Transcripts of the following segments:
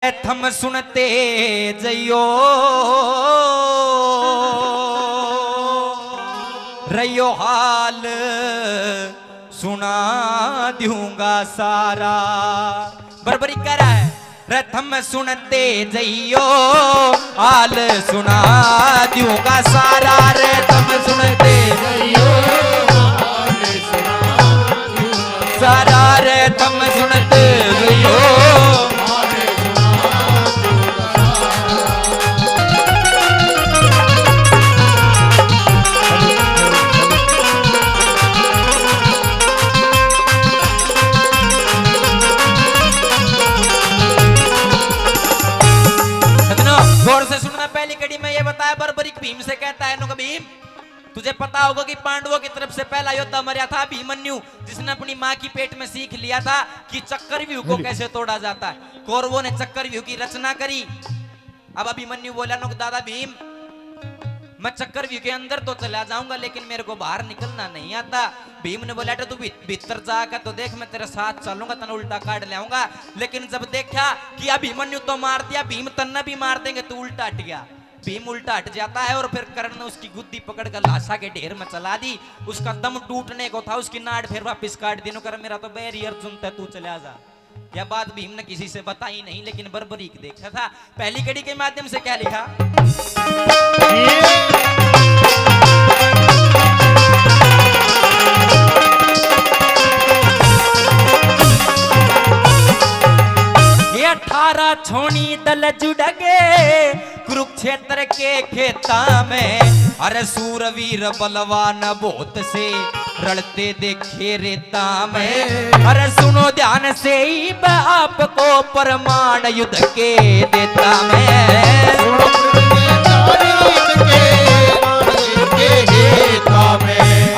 थम सुनते जइयो रहियो हाल सुना दूंगा सारा। बरबरी कह रहा है रथम सुनते जइयो हाल सुना दूंगा सारा। रथम सुनते जइयो हाल सुना दूंगा सारा। रथम सुनते जइयो गौर से सुनना। पहली कड़ी में ये बताया बर्बरिक भीम से कहता है नुका भीम तुझे पता होगा कि पांडवों की तरफ से पहला योद्धा मरा था अभिमन्यु, जिसने अपनी मां की पेट में सीख लिया था कि चक्रव्यूह को कैसे तोड़ा जाता है। कौरवों ने चक्रव्यूह की रचना करी। अब अभिमन्यु बोला नुक दादा भीम मैं चक्रव्यूह के अंदर तो चला जाऊंगा लेकिन मेरे को बाहर निकलना नहीं आता। भीम ने बोला तू भीतर जाकर तो देख मैं तेरे साथ चलूंगा तने उल्टा काट ले आऊंगा। लेकिन जब देखा कि अभिमन्यु तो मार दिया भीम तन्ना भी मार देंगे तो उल्टा हट गया। भीम उल्टा हट जाता है और फिर कर्ण ने उसकी गुद्दी पकड़कर लाशा के ढेर में चला दी। उसका दम टूटने को था, उसकी नाड़ फिर वापिस काट दी। कर मेरा तो बैरी अर्जुन था तू चला जा। यह बात भीम ने किसी से बताई नहीं लेकिन बर्बरीक देखा था। पहली कड़ी के माध्यम से क्या लिखा ये 18 छोनी दल जुड़गे कुरुक्षेत्र के खेता में। अरे सूरवीर बलवान बहुत से रड़ते देखे रेता में। अरे सुनो ध्यान से ही मैं आपको प्रमाण युद्ध के देता मैं।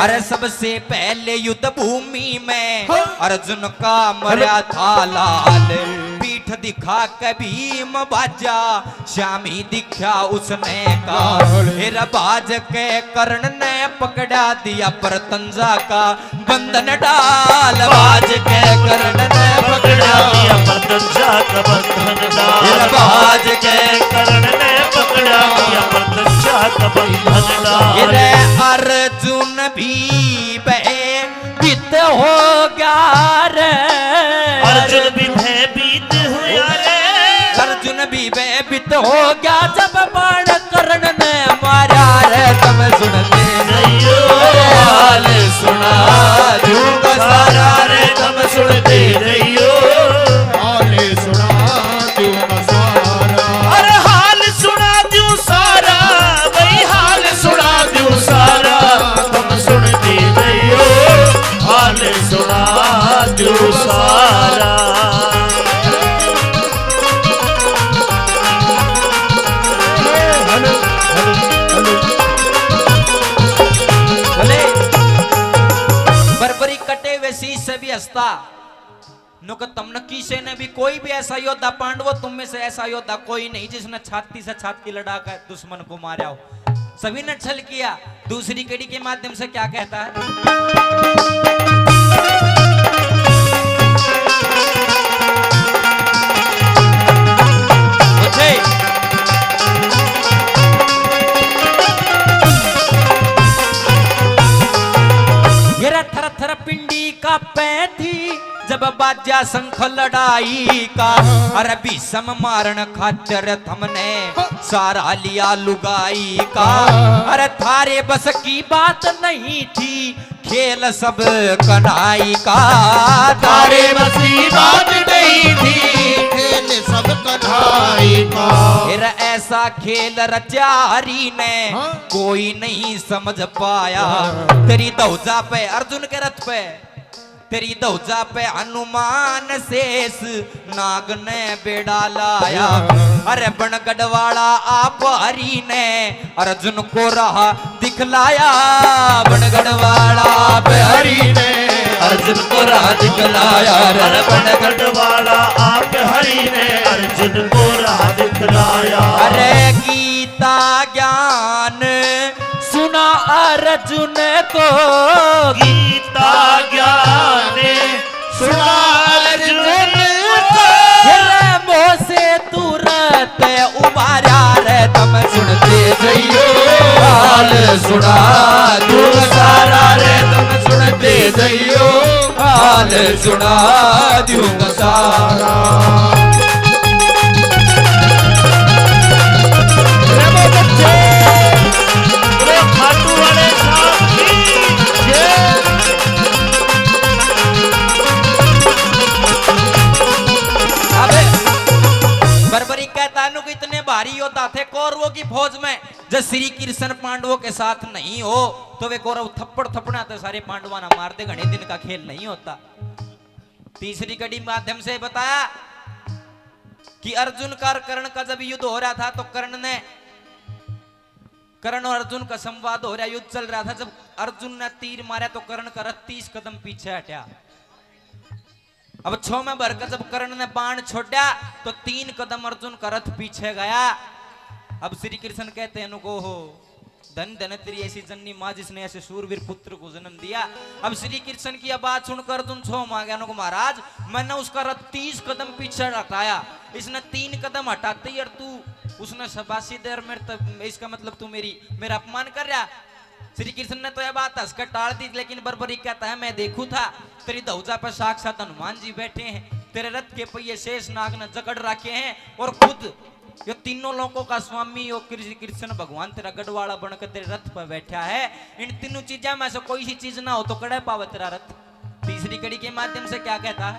अरे सबसे पहले युद्ध भूमि में अर्जुन का मरा था लाल। पीठ दिखा के भीम बाजा श्यामी दिखा उसने का। फिर बाज के कर्ण ने पकड़ा दिया परतंजा का बंधन डाल। बाज के कर्ण ने पकड़ा दिया परतंजा का बंधन डाल। फिर बाज के कर्ण ने पकड़ा दिया परतंजा का बंधन डाल। अर्जुन भी भयभीत हो गया रे। अर्जुन भी भयभीत हुआ रे। अर्जुन भी भयभीत हो गया जब बाण कर्ण ने मारा रे। तब सुनते जइयो हाल सुना दूंगा सारा। रे तब सुनते जइयो हाल सुना दूंगा सारा। अरे हाल सुना दूं सारा भाई हाल सुना दूं सारा। तब सुनते जइयो हाल सुना दूं सारा। बर्बरी कटे हुए शीश से भी हंसता नुक तमन किसे ने भी कोई भी ऐसा योद्धा पांडवों तुम में से ऐसा योद्धा कोई नहीं जिसने छाती से छाती लड़ाकर दुश्मन को मारा हो। सभी ने छल किया। दूसरी कड़ी के माध्यम से क्या कहता है थर थर पिंडी का पैथी जब बाजा शंख लड़ाई का। अरे भीषम मारण खातिर हमने सारा लिया लुगाई का। अरे थारे बस की बात नहीं थी खेल सब कन्हाई का। तारे बस की बात नहीं थी खेल सब कन्हाई का। फिर ऐसा खेल रचारी ने कोई नहीं समझ पाया। तेरी दौजा पे अर्जुन के रथ पे तेरी दौजा पे हनुमान शेष नाग ने बेड़ा लाया। अरे बनगढ़वाड़ा आप हरि ने अर्जुन को राह दिखलाया। बनगढ़वाड़ा आप हरि ने अर्जुन को राह दिखलाया। अरे बनगढ़वाड़ा आप हरि ने अर्जुन को राह दिखलाया। अरे गीता ज्ञान सुना अर्जुन को। गीता ज्ञान सुना अर्जुन को। मोह से तू सूरत उबारा रे तुम सुनते जइयो हाल सुना दूं सारा रे तुम सुनते जइयो हाल सुना दूं सारा। खाटू वाले साहब की जय। अबे बर्बरी कहता है कि इतने भारी योद्धा थे कौरवों की फौज में, जब श्री कृष्ण पांडवों के साथ नहीं हो तो वे कौरव थप्पड़ थप्पड़ाते सारे पांडवां ना मारते, घने दिन का खेल नहीं होता। तीसरी कड़ी माध्यम से बताया कि अर्जुन का कर्ण का जब युद्ध हो रहा था तो कर्ण और अर्जुन का संवाद हो रहा, युद्ध चल रहा था। जब अर्जुन ने तीर मारा तो कर्ण का रथ 30 कदम पीछे हटा। अब 6 में भरकर जब कर्ण ने बाण छोड़ा तो 3 कदम अर्जुन का रथ पीछे गया। अब श्री कृष्ण कहते हैं नुको हो धन धन तेरी ऐसी जननी माँ जिसने ऐसे शूरवीर पुत्र को जन्म दिया। अब श्री कृष्ण की आवाज सुनकर अर्जुन 6 मां गया नुको महाराज मैंने उसका रथ 30 कदम पीछे हटाया, इसने 3 कदम हटाते ही और तू उसने शबाशी देर मेरे, इसका मतलब तू मेरा अपमान कर रहा। श्री कृष्ण ने तो यह बात हंसकर टाल दी, लेकिन बर्बरी कहता है मैं देखू था तेरी धौजा पर साक्षात हनुमान जी बैठे हैं, तेरे रथ के पहिए शेष नाग ने जकड़ रखे हैं और खुद ये तीनों लोगों का स्वामी और कृष्ण भगवान तेरा गढ़वाला बनकर तेरे रथ पर बैठा है। इन तीनों चीजों में से कोई सी चीज ना हो तो कड़े पावे तेरा रथ। तीसरी कड़ी के माध्यम से क्या कहता है?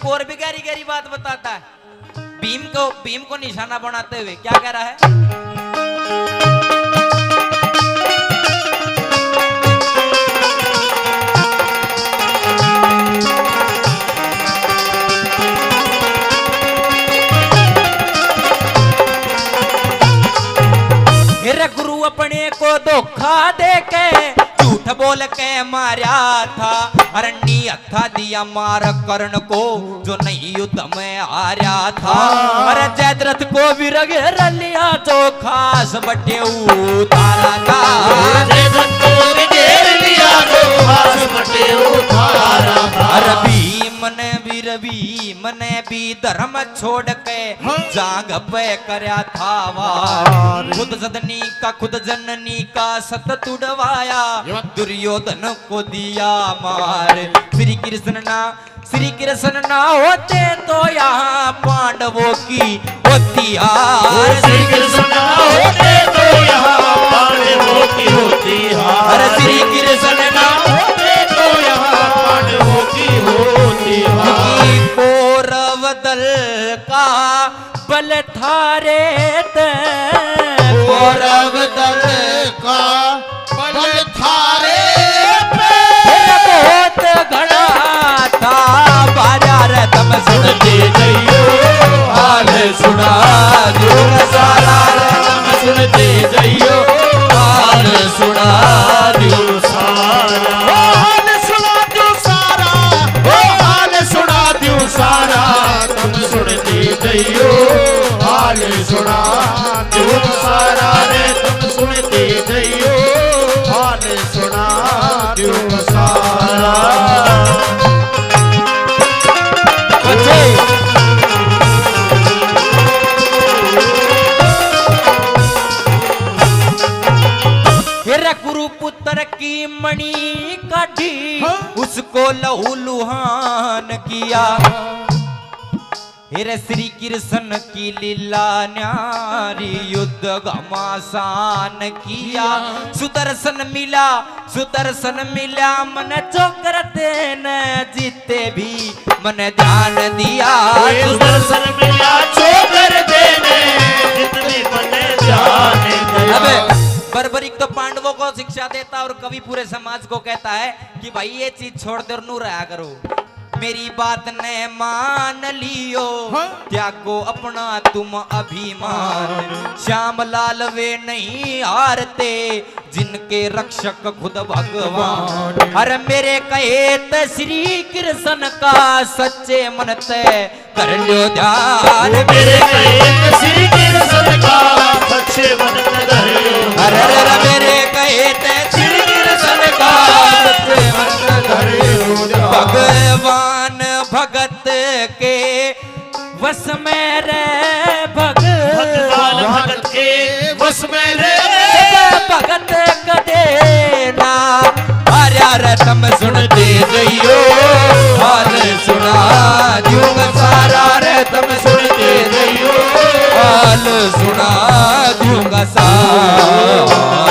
और भी गहरी गहरी बात बताता है। भीम को निशाना बनाते हुए क्या कह रहा है? मेरे गुरु अपने को धोखा दे के झूठ बोल के मारा था, अरण्य हथा दिया मार कर्ण को जो नहीं युद्ध में हारा था। अरे जयद्रथ को भी रगेर लिया जो खास बटे उतारा था, जयद्रथ को रगेर लिया जो खास बटे उतारा था। अरे भीम ने भी धर्म छोड़ के जाग पे करया था वार, खुद सदनी का खुद जननी का सत तुड़वाया, दुर्योधन को दिया मार। श्री कृष्ण ना होते तो यहाँ पांडवों की होती हार, श्री कृष्ण ना होते तो यहाँ पांडवों की होती हार, श्री कृष्ण ना होते तो यहाँ पांडवों की होती हार। कौरव दल का बल थारे कौरव दल का बल थारे बहुत घना था, बाजार तम सुनते जइयो हाल सुना दूं सारा, तम सुनते जइयो हाल सुना दूं सारा, हाल सुना दूं सारा, हाल सुना दूं सारा, तुम सुनते जइयो हाल सुना दूं सारा रे, तुम सुनते जइयो हाल सुना दूं सारा। गुरुपुत्र की मणि काढ़ी उसको लहू लुहान किया, हेरे श्री कृष्ण की लीला न्यारी युद्ध घमासान किया। सुदर्शन मिला मन जो करते न जीते भी मन ध्यान दिया, सुदर्शन मिला जो करते न जितने मन ध्यान दिया। अबे बर्बरिक तो पांडवों को शिक्षा देता और कवि पूरे समाज को कहता है कि भाई ये चीज छोड़ दे और नू रहा करो। मेरी बात ने मान लियो, हाँ। त्यागो अपना तुम अभिमान। श्याम लाल वे नहीं हारते, जिनके रक्षक खुद भगवान। अरे मेरे कहे त श्री कृष्ण का सच्चे मन ते कर लो ध्यान। मेरे कहे श्री कृष्ण का सच्चे मन में धरियो। अरे मेरे कहे त श्री कृष्ण का सच्चे मन में धरियो। भगवान भगत के वश में रे, भगवान भगत के वश में रे। भगत कदे ना। अरे तुम सुनते रहियो, हाल सुना दूंगा सारा। रे तुम सुनते रहियो, हाल सुना दूंगा सारा।